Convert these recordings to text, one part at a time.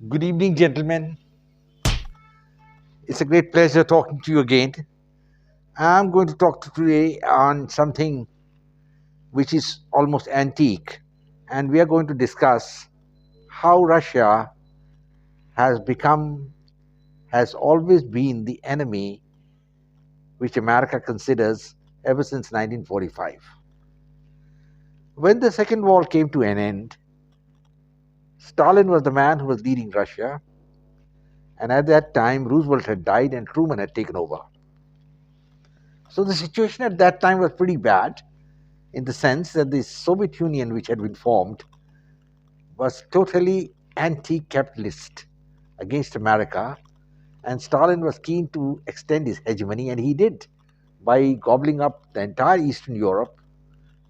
Good evening, gentlemen. It's a great pleasure talking to you again. I'm going to talk today on something which is almost antique, and we are going to discuss how Russia has become, has always been the enemy which America considers ever since 1945. When the Second War came to an end, Stalin was the man who was leading Russia, and at that time, Roosevelt had died and Truman had taken over. So the situation at that time was pretty bad, in the sense that the Soviet Union, which had been formed, was totally anti capitalist against America, and Stalin was keen to extend his hegemony, and he did by gobbling up the entire Eastern Europe,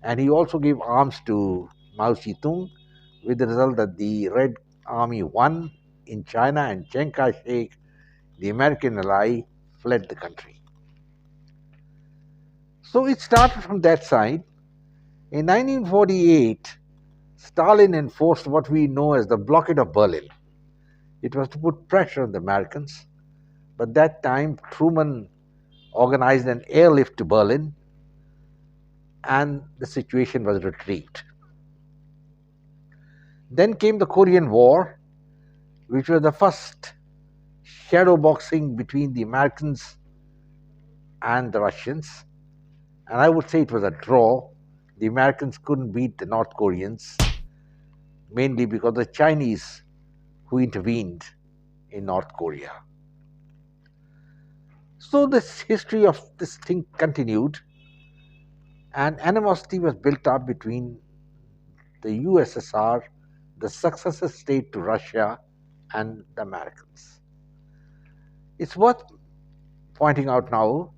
and he also gave arms to Mao Zedong, with the result that the Red Army won in China, and Chiang Kai shek, the American ally, fled the country. So it started from that side. In 1948, Stalin enforced what we know as the blockade of Berlin. It was to put pressure on the Americans, but that time Truman organized an airlift to Berlin, and the situation was retrieved. Then came the Korean War, which was the first shadow boxing between the Americans and the Russians, and I would say it was a draw. The Americans couldn't beat the North Koreans, mainly because the Chinese who intervened in North Korea. So this history of this thing continued, and animosity was built up between the USSR, the successor state to Russia, and the Americans. It's worth pointing out now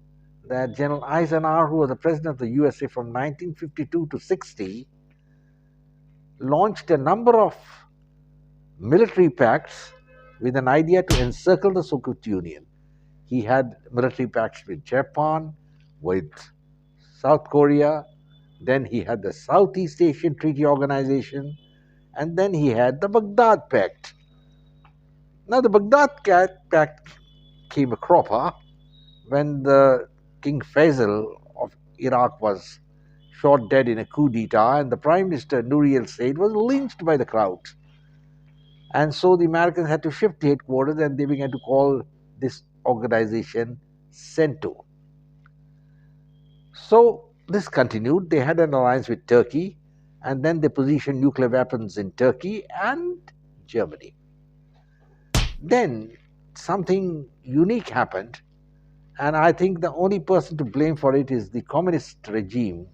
that General Eisenhower, who was the president of the USA from 1952 to 60, launched a number of military pacts with an idea to encircle the Soviet Union. He had military pacts with Japan, with South Korea, then he had the Southeast Asian Treaty Organization, and then he had the Baghdad Pact. Now, the Baghdad Pact came a cropper when the King Faisal of Iraq was shot dead in a coup d'etat, and the Prime Minister Nouri al-Said was lynched by the crowd. And so the Americans had to shift the headquarters, and they began to call this organization CENTO. So this continued. They had an alliance with Turkey, and then they positioned nuclear weapons in Turkey and Germany. Then something unique happened, and I think the only person to blame for it is the communist regime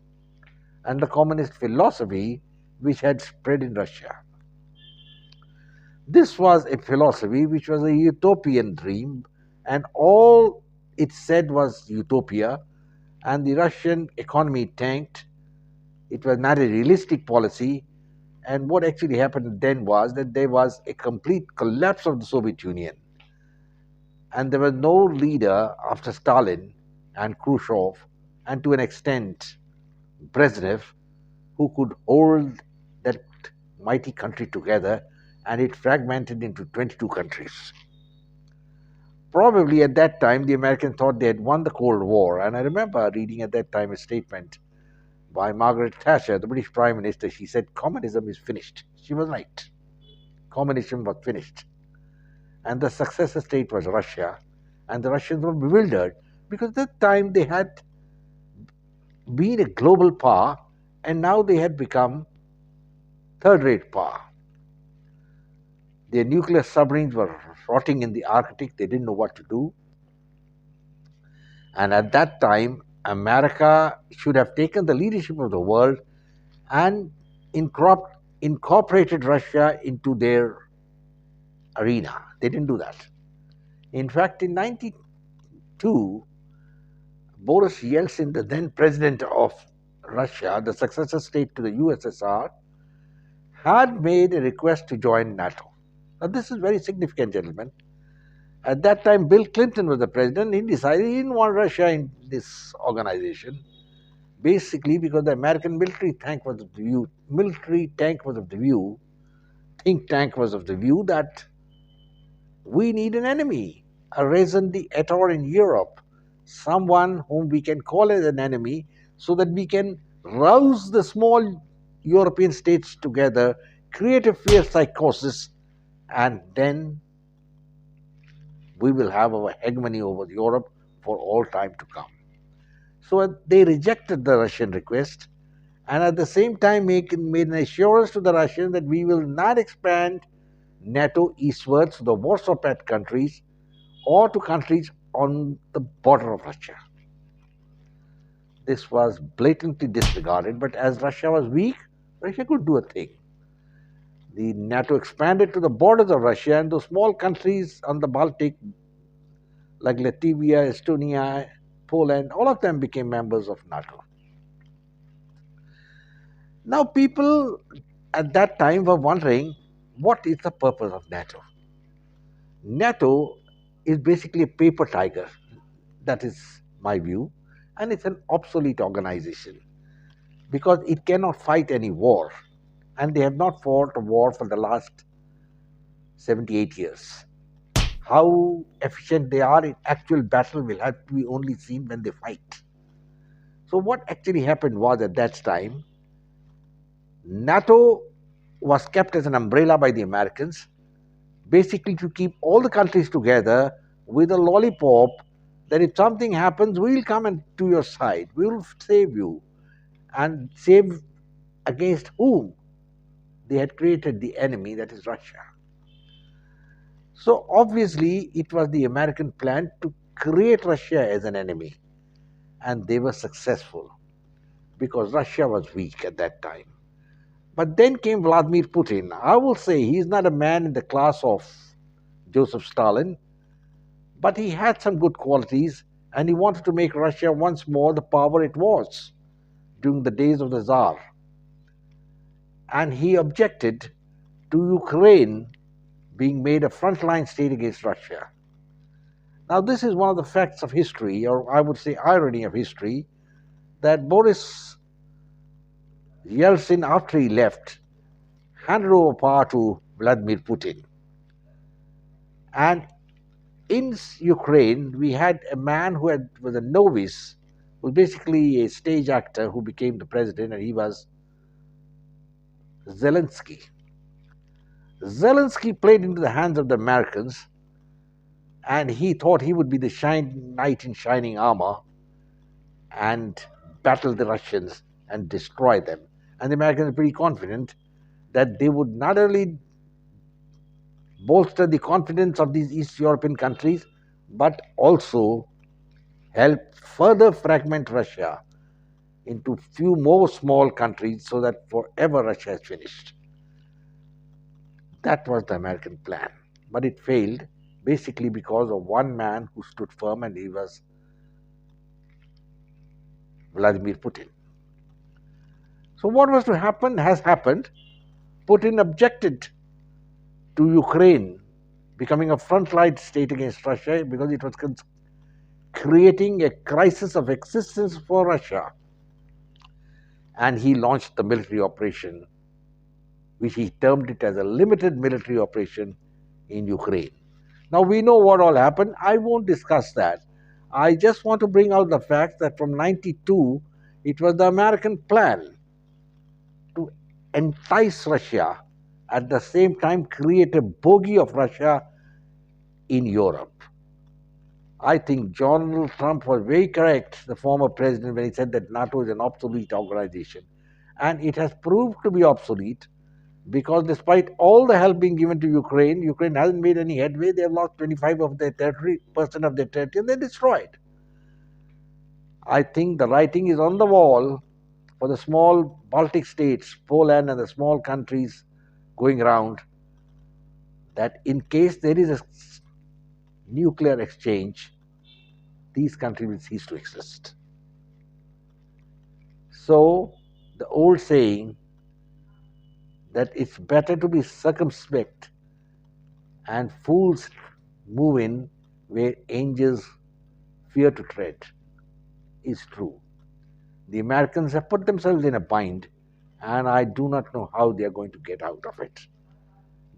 and the communist philosophy which had spread in Russia. This was a philosophy which was a utopian dream, and all it said was utopia, and the Russian economy tanked. It was not a realistic policy, and what actually happened then was that there was a complete collapse of the Soviet Union, and there was no leader after Stalin and Khrushchev, and to an extent Brezhnev, who could hold that mighty country together, and it fragmented into 22 countries. Probably at that time, the Americans thought they had won the Cold War, and I remember reading at that time a statement by Margaret Thatcher, the British Prime Minister. She said, "Communism is finished." She was right. Communism was finished. And the successor state was Russia, and the Russians were bewildered because at that time they had been a global power, and now they had become third-rate power. Their nuclear submarines were rotting in the Arctic. They didn't know what to do. And at that time, America should have taken the leadership of the world and incorporated Russia into their arena. They didn't do that. In fact, in 1992, Boris Yeltsin, the then president of Russia, the successor state to the USSR, had made a request to join NATO. Now, this is very significant, gentlemen. At that time, Bill Clinton was the president. He decided he didn't want Russia in this organization. Basically, because the American military tank was of the view, think tank was of the view that we need an enemy, a raison d'etre in Europe, someone whom we can call as an enemy so that we can rouse the small European states together, create a fear psychosis, and then we will have our hegemony over Europe for all time to come. So they rejected the Russian request and at the same time made an assurance to the Russians that we will not expand NATO eastwards to the Warsaw Pact countries or to countries on the border of Russia. This was blatantly disregarded, but as Russia was weak, Russia could do a thing. The NATO expanded to the borders of Russia, and those small countries on the Baltic, like Latvia, Estonia, Poland, all of them became members of NATO. Now, people at that time were wondering, what is the purpose of NATO? NATO is basically a paper tiger. That is my view. And it's an obsolete organization because it cannot fight any war. And they have not fought a war for the last 78 years. How efficient they are in actual battle will have to be only seen when they fight. So what actually happened was at that time, NATO was kept as an umbrella by the Americans, basically to keep all the countries together with a lollipop that if something happens, we'll come and to your side, we'll save you. And save against whom? They had created the enemy, that is Russia. So obviously, it was the American plan to create Russia as an enemy. And they were successful because Russia was weak at that time. But then came Vladimir Putin. I will say he's not a man in the class of Joseph Stalin, but he had some good qualities and he wanted to make Russia once more the power it was during the days of the Tsar. And he objected to Ukraine being made a frontline state against Russia. Now, this is one of the facts of history, or I would say irony of history, that Boris Yeltsin, after he left, handed over power to Vladimir Putin. And in Ukraine, we had a man who was a novice, who was basically a stage actor who became the president, and he was Zelensky. Zelensky played into the hands of the Americans, and he thought he would be the knight in shining armor and battle the Russians and destroy them. And the Americans were pretty confident that they would not only bolster the confidence of these East European countries, but also help further fragment Russia into few more small countries so that forever Russia is finished. That was the American plan. But it failed basically because of one man who stood firm, and he was Vladimir Putin. So what was to happen has happened. Putin objected to Ukraine becoming a frontline state against Russia because it was creating a crisis of existence for Russia. And he launched the military operation, which he termed it as a limited military operation in Ukraine. Now we know what all happened. I won't discuss that. I just want to bring out the fact that from 92, it was the American plan to entice Russia, at the same time create a bogey of Russia in Europe. I think Donald Trump was very correct, the former president, when he said that NATO is an obsolete organization. And it has proved to be obsolete because despite all the help being given to Ukraine, Ukraine hasn't made any headway. They have lost 25% of their territory, and they're destroyed. I think the writing is on the wall for the small Baltic states, Poland and the small countries going around, that in case there is a nuclear exchange, these countries will cease to exist. So the old saying that it's better to be circumspect and fools move in where angels fear to tread is true. The Americans have put themselves in a bind, and I do not know how they are going to get out of it.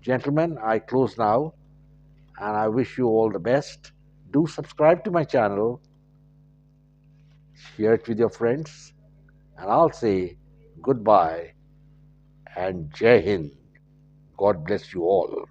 Gentlemen, I close now, and I wish you all the best. Do subscribe to my channel, share it with your friends, and I'll say goodbye and Jai Hind. God bless you all.